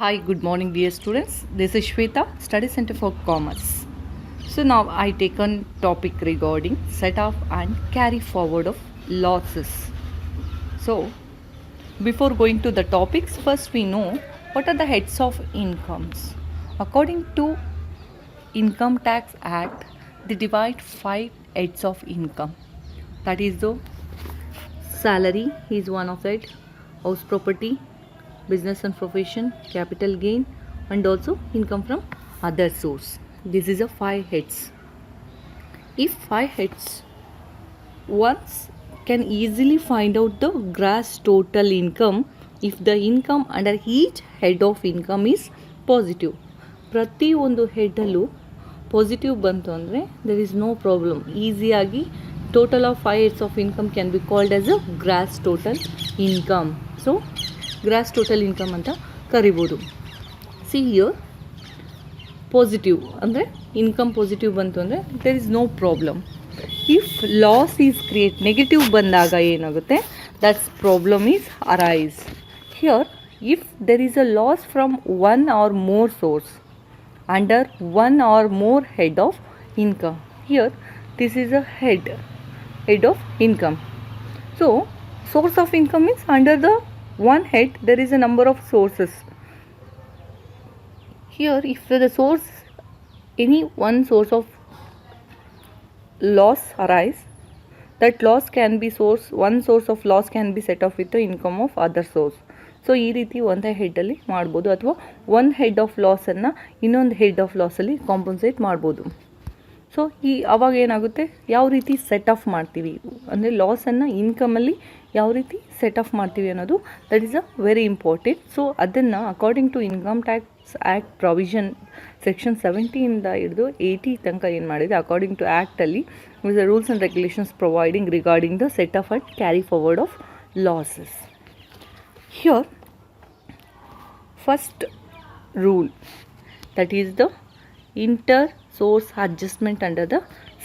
Hi, good morning, dear students. This is Shweta, Study Center for Commerce. So now I take on topic regarding set off and carry forward of losses. So before going to the topics, first we know what are the heads of incomes. According to Income Tax Act, they divide 5 heads of income. That is the salary is one of it, house property, business and profession, capital gain, and also income from other source. This is a 5 heads. If 5 heads, once can easily find out the gross total income if the income under each head of income is positive. ಪ್ರತಿ ಒಂದು ಹೆಡ್ಡಲ್ಲೂ positive ಬಂತು ಅಂದರೆ there is no problem. ಈಸಿಯಾಗಿ total of 5 heads of income can be called as a gross total income. So gross total income ಅಂತ ಕರಿಬೋದು. See here positive ಅಂದರೆ income positive ಬಂತು ಅಂದರೆ there is no problem. If loss is create negative ಬಂದಾಗ ಏನಾಗುತ್ತೆ, that's problem is arise. Here if there is a loss from one or more source under one or more head of income, here this is a head of income. So source of income means under the one head there is a number of sources. Here if the source, any one source of loss arise, that loss can be one source of loss can be set off with the income of other source. So ಈ ರೀತಿ ಒಂದು ಹೆಡ್ಡಲ್ಲಿ ಮಾಡ್ಬೋದು, ಅಥವಾ ಒಂದು head of ಲಾಸನ್ನು ಇನ್ನೊಂದು head of ಲಾಸಲ್ಲಿ compensate ಮಾಡ್ಬೋದು. So ಅವಾಗ ಏನಾಗುತ್ತೆ, ಯಾವ ರೀತಿ ಸೆಟ್ ಆಫ್ ಮಾಡ್ತೀವಿ ಅಂದರೆ ಲಾಸನ್ನು ಇನ್ಕಮಲ್ಲಿ ಯಾವ ರೀತಿ ಸೆಟ್ ಆಫ್ ಮಾಡ್ತೀವಿ ಅನ್ನೋದು that is a very important. So ಅದನ್ನು according to income tax act provision section 70 ಹಿಡಿದು 80 ತನಕ ಏನು ಮಾಡಿದೆ, ಅಕಾರ್ಡಿಂಗ್ ಟು ಆ್ಯಕ್ಟಲ್ಲಿ with the rules and regulations providing regarding the set off and carry forward of losses. Here first rule, that is the inter-source adjustment under the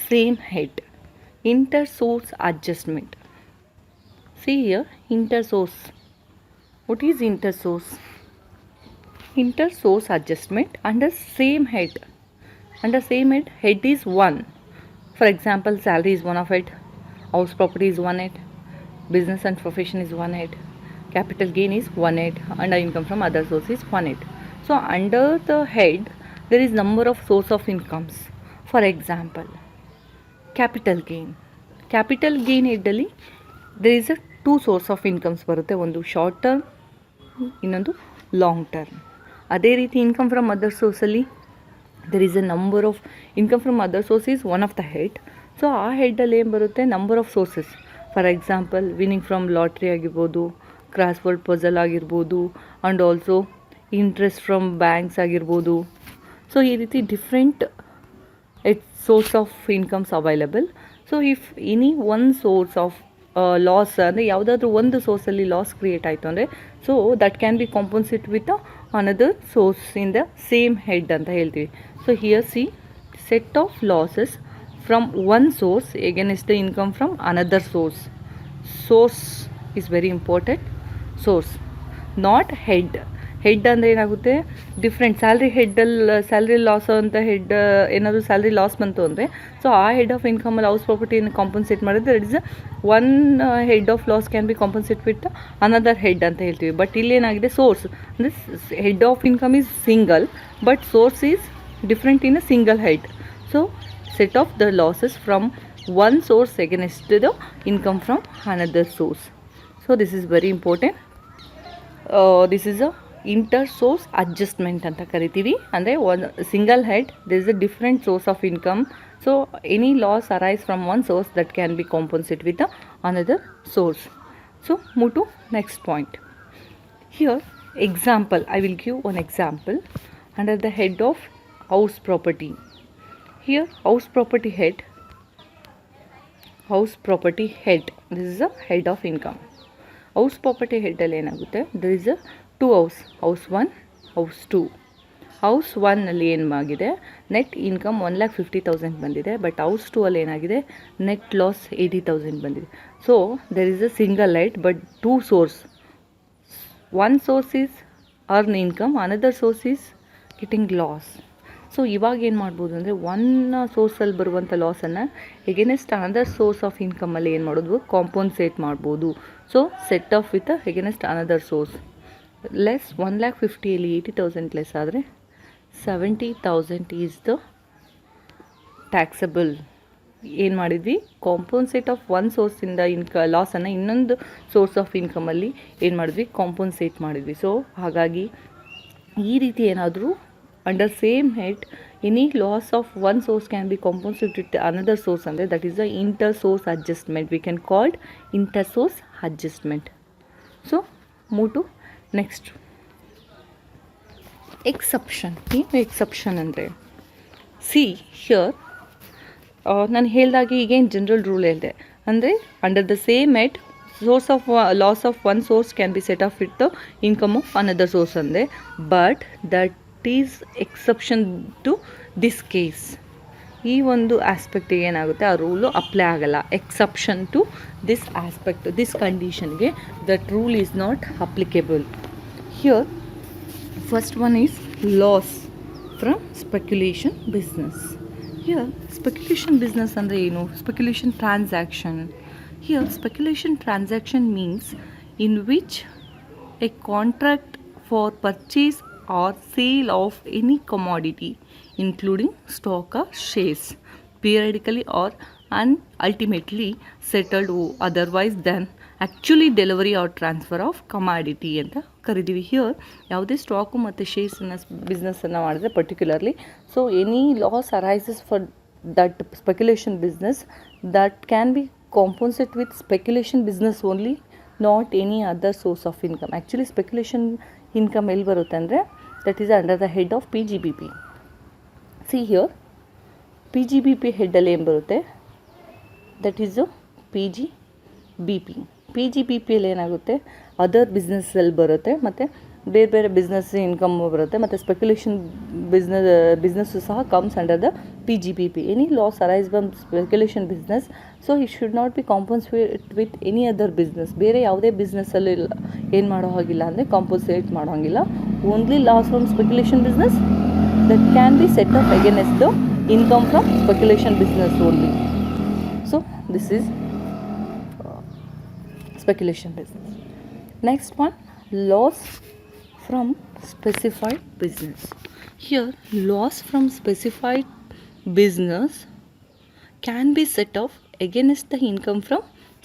same head. Inter-source adjustment. See here, inter-source. What is inter-source? Inter-source adjustment under same head. Under same head, head is one. For example, salary is one of it, house property is one head, business and profession is one head, capital gain is one head, and income from other source is one head. So under the head there is number of source of incomes. For example, capital gain. Capital gain headali there is a two source of incomes ಬರುತ್ತೆ, ಒಂದು short term ಇನ್ನೊಂದು long term. ಅದೇ ರೀತಿ income from other ಸೋರ್ಸಲ್ಲಿ there is a number of income from other source is one of the head. So ಆ ಹೆಡ್ಡಲ್ಲಿ ಏನು ಬರುತ್ತೆ, number of sources. For example winning from lottery ಆಗಿರ್ಬೋದು, ಕ್ರಾಸ್ ವರ್ಡ್ ಪಜಲ್ ಆಗಿರ್ಬೋದು, and also interest from banks ಆಗಿರ್ಬೋದು. So ಈ ರೀತಿ different source of incomes available. So if any one source of loss ಅಂದರೆ ಯಾವುದಾದ್ರೂ ಒಂದು ಸೋರ್ಸಲ್ಲಿ ಲಾಸ್ ಕ್ರಿಯೇಟ್ ಆಯಿತು ಅಂದರೆ, so that can be compensate with another source in the same head ಅಂತ ಹೇಳ್ತೀವಿ. So here C set off losses from one source against the income from another source. Source is very important. Source not head. Head ಅಂದರೆ ಏನಾಗುತ್ತೆ, different salary loss ಅಂತ head ಏನಾದರೂ salary loss ಬಂತು ಅಂದರೆ, so ಆ head of ಇನ್ಕಮಲ್ಲಿ house ಪ್ರಾಪರ್ಟಿಯನ್ನು compensate ಮಾಡಿದ್ರೆ it is one head of loss can be compensate with another head ಅಂತ ಹೇಳ್ತೀವಿ. ಬಟ್ ಇಲ್ಲೇನಾಗಿದೆ, ಸೋರ್ಸ್ ಅಂದರೆ head of income is single but source is different in a single head. So set of the losses from one source against the income from another source. So this is very important. This is a inter source adjustment ಅಂತ ಕರಿತೀವಿ. ಅಂದರೆ ಒಂದು single head this is a different source of income. So any loss arise from one source that can be compensate with another source. So move to next point. Here example, I will give one example under the head of house property. Here house property head, this is a head of income. House property ಹೆಡ್ಡಲ್ಲಿ ಏನಾಗುತ್ತೆ, there is a two house 1, house 2. House 1ನಲ್ಲಿ ಏನಾಗಿದೆ, net income 1,50,000 ಬಂದಿದೆ. But house 2ಅಲ್ಲಿ ಏನಾಗಿದೆ, net loss 80,000 ಬಂದಿದೆ. So there is a single head but two source. One source is earn income, another source is getting loss. So ಇವಾಗ ಏನು ಮಾಡ್ಬೋದು ಅಂದರೆ one ಸೋರ್ಸಲ್ಲಿ ಬರುವಂಥ ಲಾಸನ್ನು ಎಗೇನೆಸ್ಟ್ ಅನದರ್ ಸೋರ್ಸ್ ಆಫ್ ಇನ್ಕಮಲ್ಲಿ ಏನು ಮಾಡೋದು, ಕಾಂಪೋನ್ಸೇಟ್ ಮಾಡ್ಬೋದು. So set of with against another source. Less 1,50,000 80,000 less ಆದರೆ 70,000 ಈಸ್ ದ ಟ್ಯಾಕ್ಸಬಲ್. ಏನು ಮಾಡಿದ್ವಿ, ಕಾಂಪೋನ್ಸೇಟ್ ಆಫ್ ಒನ್ ಸೋರ್ಸಿಂದ ಲಾಸನ್ನು ಇನ್ನೊಂದು ಸೋರ್ಸ್ ಆಫ್ ಇನ್ಕಮಲ್ಲಿ ಏನು ಮಾಡಿದ್ವಿ, ಕಾಂಪೋನ್ಸೇಟ್ ಮಾಡಿದ್ವಿ. ಸೊ ಹಾಗಾಗಿ ಈ ರೀತಿ ಏನಾದರೂ under same head any loss of one source can be compensate with another source ಅಂದರೆ that is the inter source adjustment. We can called inter source adjustment. So move to next exception. ಏನು exception ಅಂದರೆ, see here ನಾನು ಹೇಳಿದಾಗೆ ಈಗೇನು general rule ಹೇಳಿದೆ ಅಂದರೆ under the same head source of loss of one source can be set off with the income of another source ಅಂದೆ. But that is exception to this case. ಈ ಒಂದು ಆಸ್ಪೆಕ್ಟಿಗೆ ಏನಾಗುತ್ತೆ, ಆ ರೂಲು ಅಪ್ಲೈ ಆಗಲ್ಲ. Exception to this aspect, this ಕಂಡೀಷನ್ಗೆ that rule is not applicable. Here first one is loss from speculation business. Here speculation business ಅಂದರೆ ಏನು, speculation transaction. Here speculation transaction means in which a contract for purchase or sale of any commodity including stock or shares periodically or ultimately settled otherwise than actually delivery or transfer of commodity ಅಂತ ಕರಿತೀವಿ. Here ಯಾವುದೇ stock ಮತ್ತು ಶೇರ್ಸನ್ನು ಬಿಸ್ನೆಸ್ಸನ್ನು ಮಾಡಿದ್ರೆ particularly, so any loss arises for that speculation business that can B compensate with speculation business only, not any other source of income. Actually speculation income ಎಲ್ಲಿ ಬರುತ್ತೆ ಅಂದರೆ that is under the head of PGBP. See here PGBP ಹೆಡ್ಡಲ್ಲಿ ಏನು ಬರುತ್ತೆ, that is PGBP. PGBPಯಲ್ಲಿ ಏನಾಗುತ್ತೆ, other ಬಿಸ್ನೆಸ್ಸಲ್ಲಿ ಬರುತ್ತೆ ಮತ್ತು ಬೇರೆ ಬೇರೆ ಬಿಸ್ನೆಸ್ ಇನ್ಕಮ್ ಬರುತ್ತೆ ಮತ್ತು ಸ್ಪೆಕ್ಯುಲೇಷನ್ ಬಿಸ್ನೆಸ್ಸು ಸಹ comes under the PGBP. Any loss arise from speculation business, so it should not be compensate with any other business. ಬೇರೆ ಯಾವುದೇ ಬಿಸ್ನೆಸ್ಸಲ್ಲಿ ಏನು ಮಾಡೋ ಹಾಗಿಲ್ಲ ಅಂದರೆ ಕಾಂಪನ್ಸೇಟ್ ಮಾಡೋ ಹಾಗಿಲ್ಲ. Only loss from speculation business that can be set up against the income from speculation business only. So this is speculation business. Next one, loss from specified business. Here loss from specified business can be set off against the income from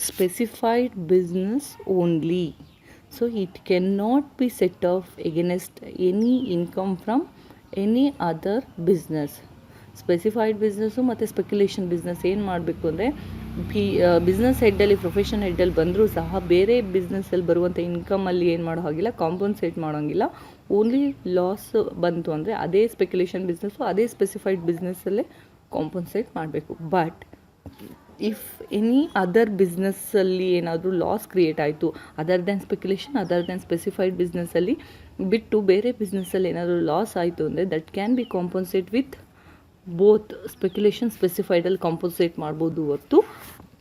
specified business only. So it cannot be set off against any income from any other business. Specified business ಮತ್ತು speculation business ಏನು ಮಾಡಬೇಕು ಅಂದರೆ, business ಹೆಡ್ಡಲ್ಲಿ profession ಹೆಡ್ಡಲ್ಲಿ ಬಂದರೂ ಸಹ ಬೇರೆ ಬಿಸ್ನೆಸ್ಸಲ್ಲಿ ಬರುವಂಥ ಇನ್ಕಮಲ್ಲಿ ಏನು ಮಾಡೋ ಹಾಗಿಲ್ಲ, ಕಾಂಪನ್ಸೇಟ್ ಮಾಡೋಂಗಿಲ್ಲ. ಓನ್ಲಿ ಲಾಸ್ ಬಂತು ಅಂದರೆ ಅದೇ ಸ್ಪೆಕ್ಯುಲೇಷನ್ ಬಿಸ್ನೆಸ್ಸು ಅದೇ ಸ್ಪೆಸಿಫೈಡ್ ಬಿಸ್ನೆಸ್ಸಲ್ಲೇ ಕಾಂಪನ್ಸೇಟ್ ಮಾಡಬೇಕು. ಬಟ್ ಇಫ್ ಎನಿ ಅದರ್ ಬಿಸ್ನೆಸ್ಸಲ್ಲಿ ಏನಾದರೂ ಲಾಸ್ ಕ್ರಿಯೇಟ್ ಆಯಿತು, other than speculation, other than specified ಬಿಸ್ನೆಸ್ಸಲ್ಲಿ ಬಿಟ್ಟು ಬೇರೆ ಬಿಸ್ನೆಸ್ಸಲ್ಲಿ ಏನಾದರೂ ಲಾಸ್ ಆಯಿತು ಅಂದರೆ that can be compensate with both speculation ಸ್ಪೆಸಿಫೈಡಲ್ಲಿ ಕಾಂಪನ್ಸೇಟ್ ಮಾಡ್ಬೋದು ಹೊರತು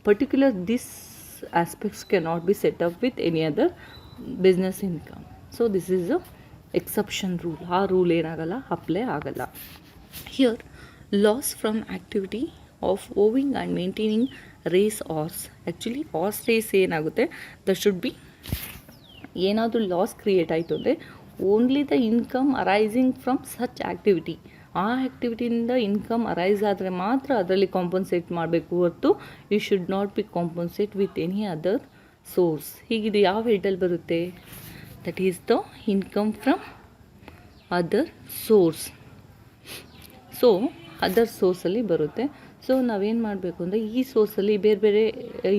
particular this aspects can not be set up with any other business income. So this is a exception rule. ಆ ರೂಲ್ ಏನಾಗಲ್ಲ, ಅಪ್ಲೈ ಆಗಲ್ಲ. Here loss from activity of owing and maintaining race horses. Actually horses race ಏನಾಗುತ್ತೆ, that should be ಏನಾದರೂ loss create ಆಯಿತು ಅಂದರೆ only the income arising from such activity, ಆ ಆ್ಯಕ್ಟಿವಿಟಿಯಿಂದ income arise ಆದರೆ ಮಾತ್ರ ಅದರಲ್ಲಿ ಕಾಂಪನ್ಸೇಟ್ ಮಾಡಬೇಕು ಹೊರತು you should not be compensate with any other source. ಹೀಗಿದು ಯಾವ ಹೆಡ್ಡಲ್ಲಿ ಬರುತ್ತೆ, that is the income from other source. So other ಸೋರ್ಸಲ್ಲಿ ಬರುತ್ತೆ. ಸೊ ನಾವೇನು ಮಾಡಬೇಕು ಅಂದರೆ ಈ ಸೋರ್ಸಲ್ಲಿ ಬೇರೆ ಬೇರೆ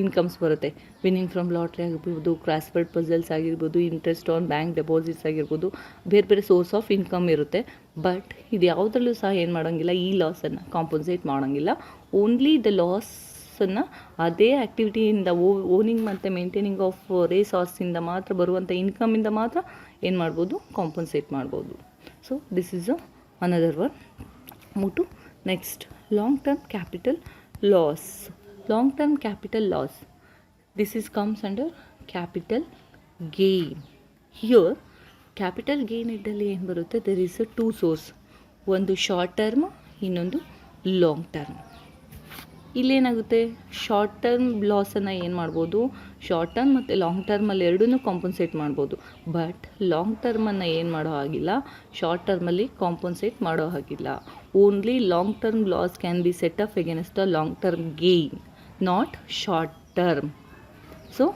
ಇನ್ಕಮ್ಸ್ ಬರುತ್ತೆ. ವಿನ್ನಿಂಗ್ ಫ್ರಮ್ ಲಾಟ್ರಿ ಆಗಿರ್ಬೋದು, ಕ್ರಾಸ್ವರ್ಡ್ ಪಜಲ್ಸ್ ಆಗಿರ್ಬೋದು, ಇಂಟ್ರೆಸ್ಟ್ ಆನ್ ಬ್ಯಾಂಕ್ ಡೆಪಾಸಿಟ್ಸ್ ಆಗಿರ್ಬೋದು, ಬೇರೆ ಬೇರೆ ಸೋರ್ಸ್ ಆಫ್ ಇನ್ಕಮ್ ಇರುತ್ತೆ. ಬಟ್ ಇದು ಯಾವುದರಲ್ಲೂ ಸಹ ಏನು ಮಾಡೋಂಗಿಲ್ಲ, ಈ ಲಾಸನ್ನು ಕಾಂಪನ್ಸೇಟ್ ಮಾಡೋಂಗಿಲ್ಲ. ಓನ್ಲಿ ದ ಲಾಸನ್ನು ಅದೇ ಆ್ಯಕ್ಟಿವಿಟಿಯಿಂದ ಓನಿಂಗ್ ಮತ್ತು ಮೇಂಟೈನಿಂಗ್ ಆಫ್ ರೇಸ್ ಹಾರ್ಸಿಂದ ಮಾತ್ರ ಬರುವಂಥ ಇನ್ಕಮಿಂದ ಮಾತ್ರ ಏನು ಮಾಡ್ಬೋದು, ಕಾಂಪನ್ಸೇಟ್ ಮಾಡ್ಬೋದು. So this is another one. Move to next, long-term capital loss. Long-term capital loss, this is comes under capital gain. Here capital gain ಹೆಡ್ಡಲ್ಲಿ ಏನು ಬರುತ್ತೆ, there is a two source, ಒಂದು ಶಾರ್ಟ್ ಟರ್ಮ್, ಇನ್ನೊಂದು long term. ಇಲ್ಲೇನಾಗುತ್ತೆ, short term ಲಾಸನ್ನು ಏನು ಮಾಡ್ಬೋದು, short term ಮತ್ತು ಲಾಂಗ್ ಟರ್ಮಲ್ಲಿ ಎರಡನ್ನೂ ಕಾಂಪನ್ಸೇಟ್ ಮಾಡ್ಬೋದು. ಬಟ್ ಲಾಂಗ್ ಟರ್ಮನ್ನು ಏನು ಮಾಡೋ ಹಾಗಿಲ್ಲ, ಶಾರ್ಟ್ ಟರ್ಮಲ್ಲಿ ಕಾಂಪನ್ಸೇಟ್ ಮಾಡೋ ಹಾಗಿಲ್ಲ. Only long term loss can be set up against the long term gain, not short term. So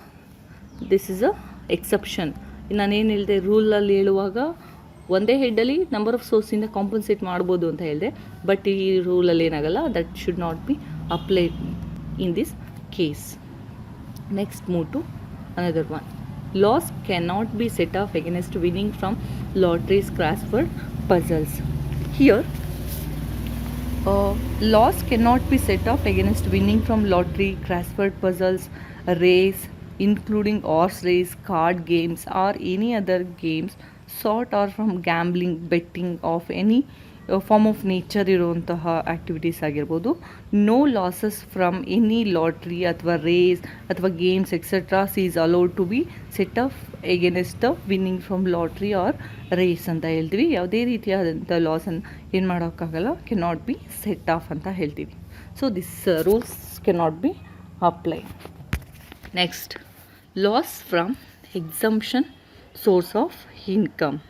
this is a exception. ನಾನೇನು ಹೇಳಿದೆ, ರೂಲಲ್ಲಿ ಹೇಳುವಾಗ ಒಂದೇ ಹೆಡ್ಡಲ್ಲಿ ನಂಬರ್ ಆಫ್ ಸೋರ್ಸಿಂದ ಕಾಂಪನ್ಸೇಟ್ ಮಾಡ್ಬೋದು ಅಂತ ಹೇಳಿದೆ. ಬಟ್ ಈ ರೂಲಲ್ಲಿ ಏನಾಗಲ್ಲ, that should not be applied in this case. Next move to another one. Loss cannot be set off against winning from lotteries, crossword puzzles. Here, loss cannot be set off against winning from lottery, crossword puzzles, race, including horse race, card games, or any other games, sort or from gambling, betting of any form of nature ಇರುವಂತಹ activities ಆಗಿರ್ಬೋದು. No losses from any lottery ಅಥವಾ race ಅಥವಾ games etceteras is allowed to be set off against the winning from lottery or race ಅಂತ ಹೇಳ್ತೀವಿ. ಯಾವುದೇ ರೀತಿಯಾದಂಥ ಲಾಸನ್ನು ಏನು ಮಾಡೋಕ್ಕಾಗಲ್ಲ, ಕೆನಾಟ್ ಬಿ ಸೆಟ್ ಆಫ್ ಅಂತ ಹೇಳ್ತೀವಿ. So this rules cannot be apply. Next, loss from exemption source of income.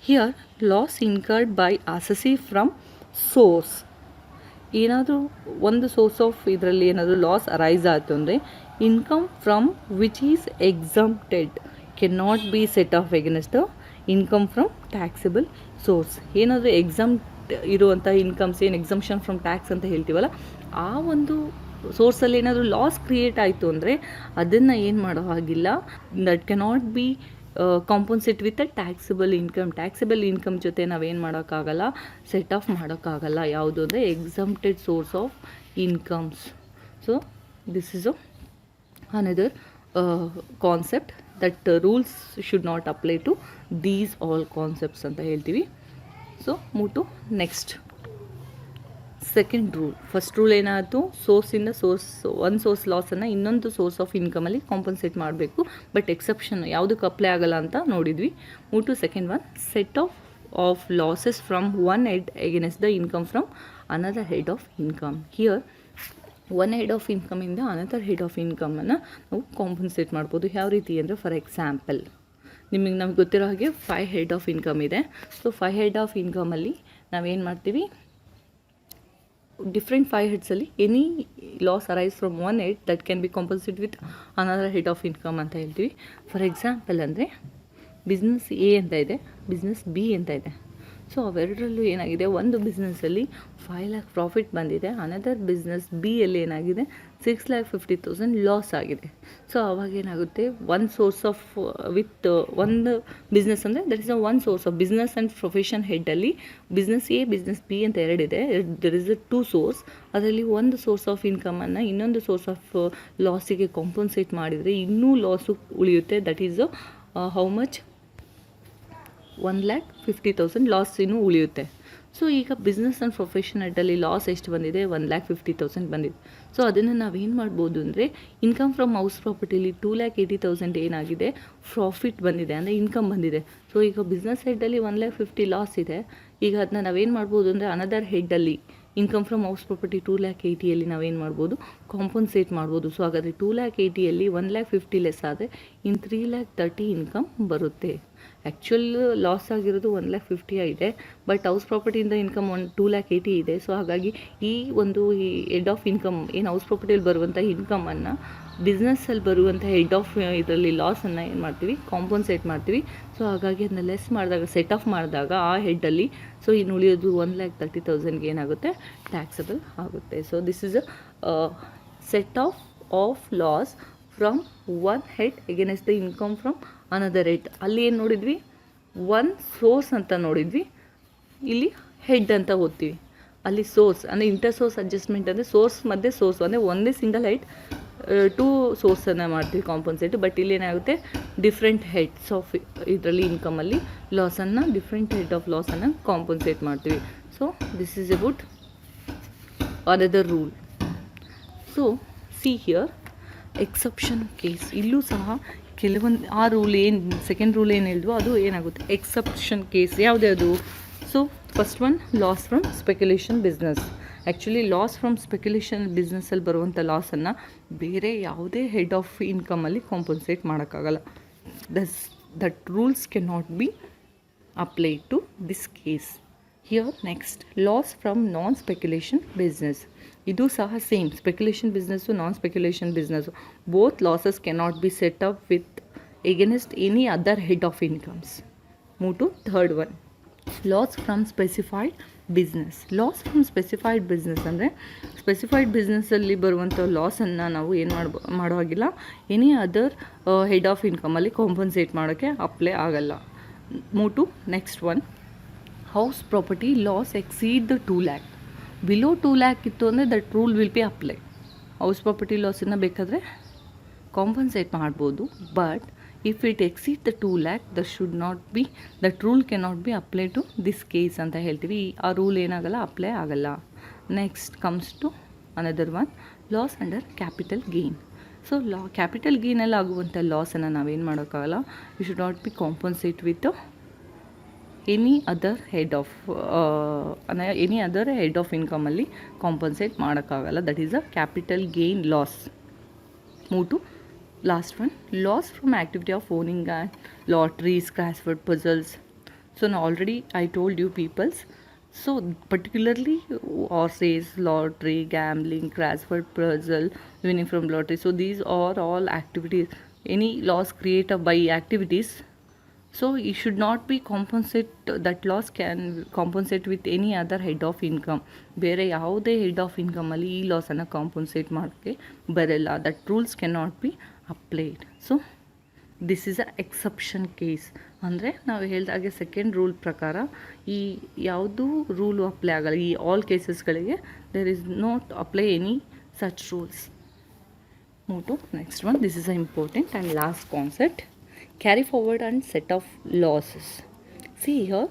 Here loss incurred by assessee from source. ಏನಾದರೂ ಒಂದು ಸೋರ್ಸ್ ಆಫ್ ಇದರಲ್ಲಿ ಏನಾದರೂ ಲಾಸ್ ಅರೈಸ್ ಆಯಿತು ಅಂದರೆ income from which is exempted Ken not be set of against the income from taxable source. ಏನಾದರೂ ಎಕ್ಸಂಪ್ಟ್ ಇರುವಂಥ incomes, ಏನು exemption from tax ಅಂತ ಹೇಳ್ತೀವಲ್ಲ, ಆ ಒಂದು ಸೋರ್ಸಲ್ಲಿ ಏನಾದರೂ ಲಾಸ್ ಕ್ರಿಯೇಟ್ ಆಯಿತು ಅಂದರೆ ಅದನ್ನು ಏನು ಮಾಡೋ ಹಾಗಿಲ್ಲ, that cannot be compensate with a taxable income. Taxable income ಜೊತೆ ನಾವೇನು ಮಾಡೋಕ್ಕಾಗಲ್ಲ, ಸೆಟ್ ಆಫ್ ಮಾಡೋಕ್ಕಾಗಲ್ಲ. ಯಾವುದು ಅಂದರೆ exempted source of incomes. So this is another concept that rules should not apply to these all concepts ಅಂತ ಹೇಳ್ತೀವಿ. So move to next second rule. First rule ಏನಾಯಿತು, ಸೋರ್ಸಿಂದ ಒಂದು ಸೋರ್ಸ್ ಲಾಸನ್ನು ಇನ್ನೊಂದು ಸೋರ್ಸ್ ಆಫ್ ಇನ್ಕಮಲ್ಲಿ ಕಾಂಪನ್ಸೇಟ್ ಮಾಡಬೇಕು. ಬಟ್ ಎಕ್ಸೆಪ್ಷನ್ ಯಾವುದಕ್ಕೆ ಅಪ್ಲೈ ಆಗಲ್ಲ ಅಂತ ನೋಡಿದ್ವಿ. Move to second one. Set off losses from one head against the income from another head of income. Here one head of ಇನ್ಕಮಿಂದ ಅನದರ್ ಹೆಡ್ ಆಫ್ ಇನ್ಕಮನ್ನು ನಾವು compensate ಮಾಡ್ಬೋದು. ಯಾವ ರೀತಿ ಅಂದರೆ, ಫಾರ್ ಎಕ್ಸಾಂಪಲ್ ನಮಗೆ ಗೊತ್ತಿರೋ ಹಾಗೆ 5 ಹೆಡ್ ಆಫ್ ಇನ್ಕಮ್ ಇದೆ. ಸೊ 5 ಹೆಡ್ ಆಫ್ ಇನ್ಕಮಲ್ಲಿ ನಾವೇನು ಮಾಡ್ತೀವಿ, ಡಿಫ್ರೆಂಟ್ 5 ಹೆಡ್ಸಲ್ಲಿ any loss arise from one head that can be compensate with another head of income ಅಂತ ಹೇಳ್ತೀವಿ. ಫಾರ್ ಎಕ್ಸಾಂಪಲ್ ಅಂದರೆ, ಬಿಸ್ನೆಸ್ ಎ ಅಂತ ಇದೆ, ಬಿಸ್ನೆಸ್ ಬಿ ಅಂತ ಇದೆ. ಸೊ ಅವೆರಡರಲ್ಲೂ ಏನಾಗಿದೆ, ಒಂದು ಬಿಸ್ನೆಸ್ಸಲ್ಲಿ 5 lakh ಪ್ರಾಫಿಟ್ ಬಂದಿದೆ, ಅನದರ್ ಬಿಸ್ನೆಸ್ ಬಿಯಲ್ಲಿ ಏನಾಗಿದೆ 6,50,000 ಲಾಸ್ ಆಗಿದೆ. ಸೊ ಅವಾಗ ಏನಾಗುತ್ತೆ, ಒನ್ ಸೋರ್ಸ್ ಆಫ್ ವಿತ್ ಒಂದು ಬಿಸ್ನೆಸ್ ಅಂದರೆ that is a one source of business and profession ಹೆಡ್ಡಲ್ಲಿ ಬಿಸ್ನೆಸ್ ಎ ಬಿಸ್ನೆಸ್ ಬಿ ಅಂತ ಎರಡಿದೆ. There is a 2 source. ಅದರಲ್ಲಿ ಒಂದು ಸೋರ್ಸ್ ಆಫ್ ಇನ್ಕಮನ್ನು ಇನ್ನೊಂದು ಸೋರ್ಸ್ ಆಫ್ ಲಾಸಿಗೆ ಕಾಂಪನ್ಸೇಟ್ ಮಾಡಿದರೆ ಇನ್ನೂ ಲಾಸು ಉಳಿಯುತ್ತೆ. That is how much, 1,50,000 loss ಇನ್ನೂ ಉಳಿಯುತ್ತೆ. ಸೊ ಈಗ ಬಿಸ್ನೆಸ್ ಆ್ಯಂಡ್ ಪ್ರೊಫೆಷನ್ ಹೆಡ್ಡಲ್ಲಿ ಲಾಸ್ ಎಷ್ಟು ಬಂದಿದೆ, 1,50,000 ಬಂದಿದೆ. ಸೊ ಅದನ್ನು ನಾವೇನು ಮಾಡ್ಬೋದು ಅಂದರೆ, ಇನ್ಕಮ್ ಫ್ರಮ್ ಹೌಸ್ ಪ್ರಾಪರ್ಟಿಲಿ 2,80,000 ಏನಾಗಿದೆ ಪ್ರಾಫಿಟ್ ಬಂದಿದೆ, ಅಂದರೆ ಇನ್ಕಮ್ ಬಂದಿದೆ. ಸೊ ಈಗ ಬಿಸ್ನೆಸ್ ಹೆಡ್ಡಲ್ಲಿ 1,50,000 ಲಾಸ್ ಇದೆ. ಈಗ ಅದನ್ನ ನಾವೇನು ಮಾಡ್ಬೋದು ಅಂದರೆ, ಅನದರ್ ಹೆಡ್ಡಲ್ಲಿ ಇನ್ಕಮ್ ಫ್ರಮ್ ಹೌಸ್ ಪ್ರಾಪರ್ಟಿ 2,80,000 ನಾವೇನು ಮಾಡ್ಬೋದು, ಕಾಂಪನ್ಸೇಟ್ ಮಾಡ್ಬೋದು. ಸೊ ಹಾಗಾದರೆ 2,80,000 1,50,000 ಲೆಸ್ ಆದರೆ ಇನ್ನು 3,30,000 ಇನ್ಕಮ್ ಬರುತ್ತೆ. ಆ್ಯಕ್ಚುಲ್ ಲಾಸ್ ಆಗಿರೋದು 1,50,000 ಇದೆ, ಬಟ್ ಹೌಸ್ ಪ್ರಾಪರ್ಟಿಯಿಂದ ಇನ್ಕಮ್ 2,80,000 ಇದೆ. ಸೊ ಹಾಗಾಗಿ ಈ ಹೆಡ್ ಆಫ್ ಇನ್ಕಮ್ ಏನು ಹೌಸ್ ಪ್ರಾಪರ್ಟಿಯಲ್ಲಿ ಬರುವಂಥ ಇನ್ಕಮನ್ನು ಬಿಸ್ನೆಸ್ಸಲ್ಲಿ ಬರುವಂಥ ಹೆಡ್ ಆಫ್ ಇದರಲ್ಲಿ ಲಾಸನ್ನು ಏನು ಮಾಡ್ತೀವಿ, ಕಾಂಪನ್ಸೇಟ್ ಮಾಡ್ತೀವಿ. ಸೊ ಹಾಗಾಗಿ ಅದನ್ನ ಲೆಸ್ ಮಾಡಿದಾಗ, ಸೆಟ್ ಆಫ್ ಮಾಡಿದಾಗ ಆ ಹೆಡ್ಡಲ್ಲಿ, ಸೊ ಇನ್ನು ಉಳಿಯೋದು 1,30,000 ಏನಾಗುತ್ತೆ, ಟ್ಯಾಕ್ಸಬಲ್ ಆಗುತ್ತೆ. So this is a set of loss from one head against the income from another head. ಅಲ್ಲಿ ಏನು ನೋಡಿದ್ವಿ, ಒನ್ ಸೋರ್ಸ್ ಅಂತ ನೋಡಿದ್ವಿ, ಇಲ್ಲಿ ಹೆಡ್ ಅಂತ ಓದ್ತೀವಿ. ಅಲ್ಲಿ ಸೋರ್ಸ್ ಅಂದರೆ ಇಂಟರ್ ಸೋರ್ಸ್ ಅಡ್ಜಸ್ಟ್ಮೆಂಟ್ ಅಂದರೆ ಸೋರ್ಸ್ ಮಧ್ಯೆ ಸೋರ್ಸ್, ಅಂದರೆ ಒಂದೇ ಸಿಂಗಲ್ ಹೆಡ್ 2 ಸೋರ್ಸನ್ನು ಮಾಡ್ತೀವಿ ಕಾಂಪನ್ಸೇಟ್. ಬಟ್ ಇಲ್ಲಿ ಏನಾಗುತ್ತೆ, ಡಿಫ್ರೆಂಟ್ ಹೆಡ್ಸ್ ಆಫ್ ಇದರಲ್ಲಿ ಇನ್ಕಮಲ್ಲಿ ಲಾಸನ್ನು, ಡಿಫ್ರೆಂಟ್ ಹೆಡ್ ಆಫ್ ಲಾಸನ್ನು ಕಾಂಪನ್ಸೇಟ್ ಮಾಡ್ತೀವಿ. So this is about another rule. So see here exception case. ಇಲ್ಲೂ ಸಹ ಕೆಲವೊಂದು ಆ ರೂಲ್ ಏನು ಸೆಕೆಂಡ್ ರೂಲ್ ಏನು ಹೇಳಿದ್ವೋ ಅದು ಏನಾಗುತ್ತೆ ಎಕ್ಸೆಪ್ಷನ್ ಕೇಸ್ ಯಾವುದ್ಯಾವುದು. So first one loss from speculation business. Actually loss from speculation ಬಿಸ್ನೆಸ್ಸಲ್ಲಿ ಬರುವಂಥ ಲಾಸನ್ನು ಬೇರೆ ಯಾವುದೇ ಹೆಡ್ ಆಫ್ ಇನ್ಕಮಲ್ಲಿ ಕಾಂಪನ್ಸೇಟ್ ಮಾಡೋಕ್ಕಾಗಲ್ಲ. That rules can not be applied to this case. Here next loss from non speculation business. ಇದು ಸಹ same, speculation business non speculation business both losses cannot be set up with against any other head of incomes. Move to third one, loss from specified business. Loss from specified business ಅಂದರೆ specified ಬಿಸ್ನೆಸ್ಸಲ್ಲಿ ಬರುವಂಥ ಲಾಸನ್ನು ನಾವು ಏನು ಮಾಡೋ ಹಾಗಿಲ್ಲ any other head of ಇನ್ಕಮಲ್ಲಿ compensate ಮಾಡೋಕ್ಕೆ ಅಪ್ಲೈ ಆಗಲ್ಲ. Move to next one, house property loss exceed the 2 lakh. Below 2 lakh ಇತ್ತು ಅಂದರೆ that rule will be apply. House property ಲಾಸನ್ನು ಬೇಕಾದರೆ ಕಾಂಪನ್ಸೇಟ್ ಮಾಡ್ಬೋದು, but if it exceed the 2 lakh that rule cannot be apply to this case ಅಂತ ಹೇಳ್ತೀವಿ. ಆ rule ಏನಾಗಲ್ಲ, apply ಆಗಲ್ಲ. Next comes to another one, loss under capital gain. So capital ಗೇನಲ್ಲಿ ಆಗುವಂಥ ಲಾಸನ್ನು ನಾವೇನು ಮಾಡೋಕ್ಕಾಗಲ್ಲ, you should not be compensate with any other head of ಇನ್ಕಮಲ್ಲಿ ಕಾಂಪನ್ಸೇಟ್ ಮಾಡೋಕ್ಕಾಗಲ್ಲ. That is a capital gain loss. Move to last one, loss from activity of owning and lotteries, crossword puzzles. So ನಾ already I told you peoples. So particularly horses, lottery, gambling, crossword puzzle, winning from lottery. So these are all activities. Any loss created by activities. So you should not be that loss can compensate with any other head of income. ಬೇರೆ ಯಾವುದೇ head of ಇನ್ಕಮಲ್ಲಿ ಈ ಲಾಸನ್ನು compensate ಮಾಡೋಕ್ಕೆ ಬರಲ್ಲ. That rules can not be applied. So this is a exception case. ಅಂದರೆ ನಾವು ಹೇಳಿದಾಗೆ second rule ಪ್ರಕಾರ ಈ ಯಾವುದೂ ರೂಲು ಅಪ್ಲೈ ಆಗಲ್ಲ. ಈ ಆಲ್ ಕೇಸಸ್ಗಳಿಗೆ there is not apply any such rules. Move to next one, this is a important and last concept, carry forward and set of losses. See here,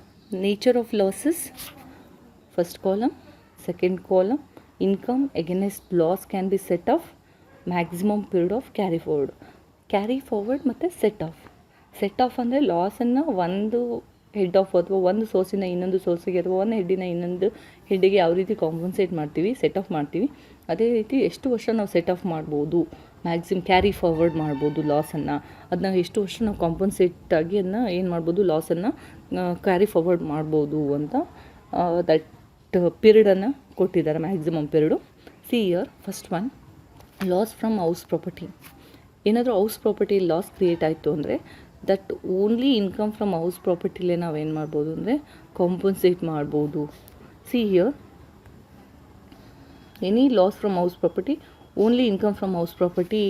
nature of losses, first column, second column, income against loss can be set off, maximum period of carry forward ಮತ್ತು set off ಅಂದರೆ ಲಾಸನ್ನು ಒಂದು head of ಅಥವಾ ಒಂದು ಸೋರ್ಸಿಂದ ಇನ್ನೊಂದು ಸೋರ್ಸಿಗೆ ಅಥವಾ ಒಂದು ಹೆಡ್ಡಿನ ಇನ್ನೊಂದು ಹೆಡ್ಡಿಗೆ ಯಾವ ರೀತಿ ಕಾಂಪನ್ಸೇಟ್ ಮಾಡ್ತೀವಿ, ಸೆಟ್ ಆಫ್ ಮಾಡ್ತೀವಿ, ಅದೇ ರೀತಿ ಎಷ್ಟು ವರ್ಷ ನಾವು ಸೆಟ್ ಆಫ್ ಮಾಡ್ಬೋದು, ಮ್ಯಾಕ್ಸಿಮಮ್ ಕ್ಯಾರಿ ಫಾರ್ವರ್ಡ್ ಮಾಡ್ಬೋದು ಲಾಸನ್ನು. ಅದನ್ನ ಎಷ್ಟು ವರ್ಷ ನಾವು ಕಾಂಪನ್ಸೇಟಾಗಿ ಅದನ್ನ ಏನು ಮಾಡ್ಬೋದು, ಲಾಸನ್ನು ಕ್ಯಾರಿ ಫಾರ್ವರ್ಡ್ ಮಾಡ್ಬೋದು ಅಂತ ದಟ್ ಪೀರಿಯಡನ್ನು ಕೊಟ್ಟಿದ್ದಾರೆ, maximum period. See year first one, loss from house property. ಏನಾದರೂ ಹೌಸ್ ಪ್ರಾಪರ್ಟಿ ಲಾಸ್ ಕ್ರಿಯೇಟ್ ಆಯಿತು ಅಂದರೆ that only income from house ಪ್ರಾಪರ್ಟಿಲೇ ನಾವೇನು ಮಾಡ್ಬೋದು ಅಂದರೆ ಕಾಂಪನ್ಸೇಟ್ ಮಾಡ್ಬೋದು. See here, any loss from house property, only income from house property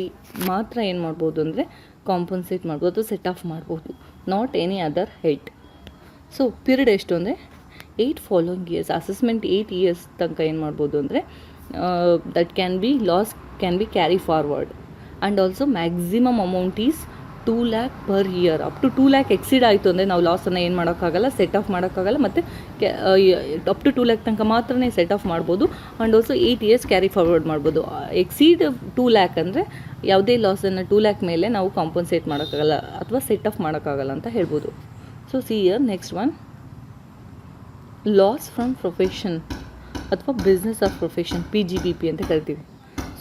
ಮಾತ್ರ ಏನು ಮಾಡ್ಬೋದು ಅಂದರೆ ಕಾಂಪನ್ಸೇಟ್ ಮಾಡ್ಬೋದು ಅಥವಾ ಸೆಟ್ ಆಫ್ ಮಾಡ್ಬೋದು, not any other head. So period ಎಷ್ಟು ಅಂದರೆ 8 following years. ಅಸೆಸ್ಮೆಂಟ್ 8 years ತನಕ ಏನು ಮಾಡ್ಬೋದು ಅಂದರೆ that loss can be carry forward. And also maximum amount is 2 lakh per year. Up to 2 lakh exceed ಆಯಿತು ಅಂದರೆ ನಾವು ಲಾಸನ್ನು ಏನು ಮಾಡೋಕ್ಕಾಗಲ್ಲ, ಸೆಟ್ ಆಫ್ ಮಾಡೋಕ್ಕಾಗಲ್ಲ. ಮತ್ತು ಅಪ್ ಟು 2 lakh ತನಕ ಮಾತ್ರನೇ ಸೆಟ್ ಆಫ್ ಮಾಡ್ಬೋದು. And also 8 years carry forward ಮಾಡ್ಬೋದು. ಎಕ್ಸೀಡ್ 2 lakh ಅಂದರೆ ಯಾವುದೇ ಲಾಸನ್ನು 2 lakh ಮೇಲೆ ನಾವು ಕಾಂಪನ್ಸೇಟ್ ಮಾಡೋಕ್ಕಾಗಲ್ಲ ಅಥವಾ ಸೆಟ್ ಆಫ್ ಮಾಡೋಕ್ಕಾಗಲ್ಲ ಅಂತ ಹೇಳ್ಬೋದು. So see year next one, loss from profession ಅಥವಾ ಬಿಸ್ನೆಸ್ ಆಫ್ ಪ್ರೊಫೆಷನ್, PGBP ಅಂತ ಕರಿತೀವಿ.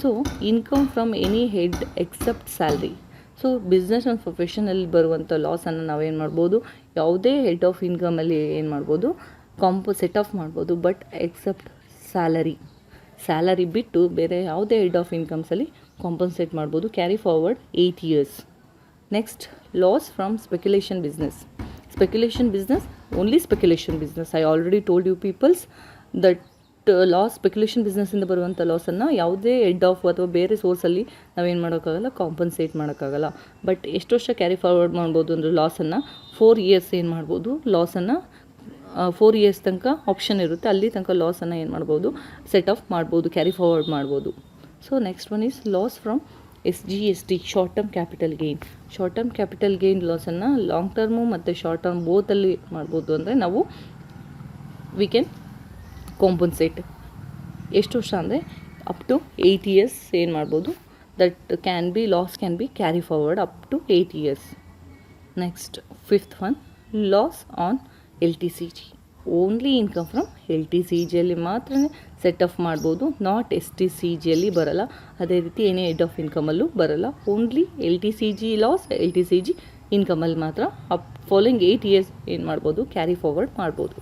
So income from any head except salary. So business and ಪ್ರೊಫೆಷನಲ್ಲಿ ಬರುವಂಥ ಲಾಸನ್ನು ನಾವೇನು ಮಾಡ್ಬೋದು, ಯಾವುದೇ ಹೆಡ್ ಆಫ್ ಇನ್ಕಮಲ್ಲಿ ಏನು ಮಾಡ್ಬೋದು, ಸೆಟ್ ಆಫ್ ಮಾಡ್ಬೋದು, ಬಟ್ ಎಕ್ಸೆಪ್ಟ್ ಸ್ಯಾಲರಿ ಬಿಟ್ಟು ಬೇರೆ ಯಾವುದೇ ಹೆಡ್ ಆಫ್ ಇನ್ಕಮ್ಸಲ್ಲಿ ಕಾಂಪನ್ಸೇಟ್ ಮಾಡ್ಬೋದು. Carry forward 8 years. Next, loss from speculation business. Only speculation business. I already told you peoples that loss speculation ಬಿಸ್ನೆಸ್ಸಿಂದ ಬರುವಂಥ ಲಾಸನ್ನು ಯಾವುದೇ ಹೆಡ್ ಆಫ್ ಅಥವಾ ಬೇರೆ ಸೋರ್ಸಲ್ಲಿ ನಾವೇನು ಮಾಡೋಕ್ಕಾಗಲ್ಲ, ಕಾಂಪನ್ಸೇಟ್ ಮಾಡೋಕ್ಕಾಗಲ್ಲ. ಬಟ್ ಎಷ್ಟು ವರ್ಷ ಕ್ಯಾರಿ ಫಾರ್ವರ್ಡ್ ಮಾಡ್ಬೋದು ಅಂದರೆ ಲಾಸನ್ನು 4 years ಏನು ಮಾಡ್ಬೋದು, ಲಾಸನ್ನು 4 years ತನಕ ಆಪ್ಷನ್ ಇರುತ್ತೆ, ಅಲ್ಲಿ ತನಕ ಲಾಸನ್ನು ಏನು ಮಾಡ್ಬೋದು, ಸೆಟ್ ಆಫ್ ಮಾಡ್ಬೋದು, ಕ್ಯಾರಿ ಫಾರ್ವರ್ಡ್ ಮಾಡ್ಬೋದು. So next one is loss from SGST, short term capital gain ಲಾಸನ್ನು ಲಾಂಗ್ ಟರ್ಮು ಮತ್ತು ಶಾರ್ಟ್ ಟರ್ಮ್ ಬೋತಲ್ಲಿ ಮಾಡ್ಬೋದು. ಅಂದರೆ ನಾವು ವಿ ಕ್ಯಾನ್ ಕಾಂಪನ್ಸೇಟ್ ಎಷ್ಟು ವರ್ಷ ಅಂದರೆ ಅಪ್ ಟು 8 years ಏನು ಮಾಡ್ಬೋದು, that loss can be carry forward up to 8 years. Next, fifth one, loss on LTCG. Only income from LTCGಯಲ್ಲಿ ಮಾತ್ರ ಸೆಟ್ ಆಫ್ ಮಾಡ್ಬೋದು, ನಾಟ್ STCGಯಲ್ಲಿ ಬರಲ್ಲ. ಅದೇ ರೀತಿ ಏನೇ ಹೆಡ್ ಆಫ್ ಇನ್ಕಮಲ್ಲೂ ಬರಲ್ಲ. ಓನ್ಲಿ LTCG ಲಾಸ್, LTCG ಇನ್ಕಮಲ್ಲಿ ಮಾತ್ರ ಫಾಲೋಯಿಂಗ್ 8 ಇಯರ್ಸ್ ಏನು ಮಾಡ್ಬೋದು, ಕ್ಯಾರಿ ಫಾರ್ವರ್ಡ್ ಮಾಡ್ಬೋದು.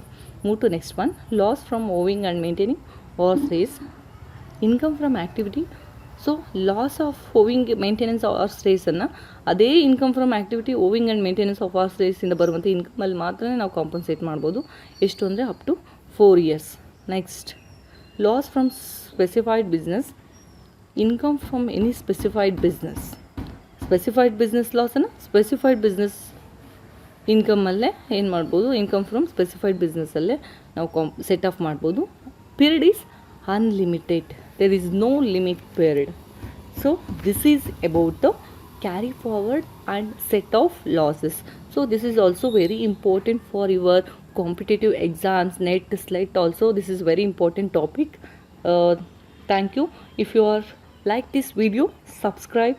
Move to next one, loss from owning and maintaining or stays. Income from activity. So loss of owning maintenance or ಸ್ಟೇಸನ್ನು ಅದೇ income from activity owning and maintenance of or ಸ್ಟೇಸಿಂದ ಬರುವಂಥ ಇನ್ಕಮಲ್ಲಿ ಮಾತ್ರ ನಾವು ಕಾಂಪನ್ಸೇಟ್ ಮಾಡ್ಬೋದು. ಎಷ್ಟು ಅಂದರೆ up to 4 years. Next, loss from specified business. Income from any specified business. Specified business ಲಾಸನ್ನು ಸ್ಪೆಸಿಫೈಡ್ ಬಿಸ್ನೆಸ್ ಇನ್ಕಮಲ್ಲೇ ಏನು ಮಾಡ್ಬೋದು, ಇನ್ಕಮ್ ಫ್ರಮ್ ಸ್ಪೆಸಿಫೈಡ್ ಬಿಸ್ನೆಸ್ಸಲ್ಲೇ ನಾವು ಸೆಟ್ ಆಫ್ ಮಾಡ್ಬೋದು. Period is unlimited. There is no limit period. So this is about the carry forward and set of losses. So this is also very important for your competitive exams, NET, SLET also. This is very important topic. Thank you. If you are like this video, subscribe,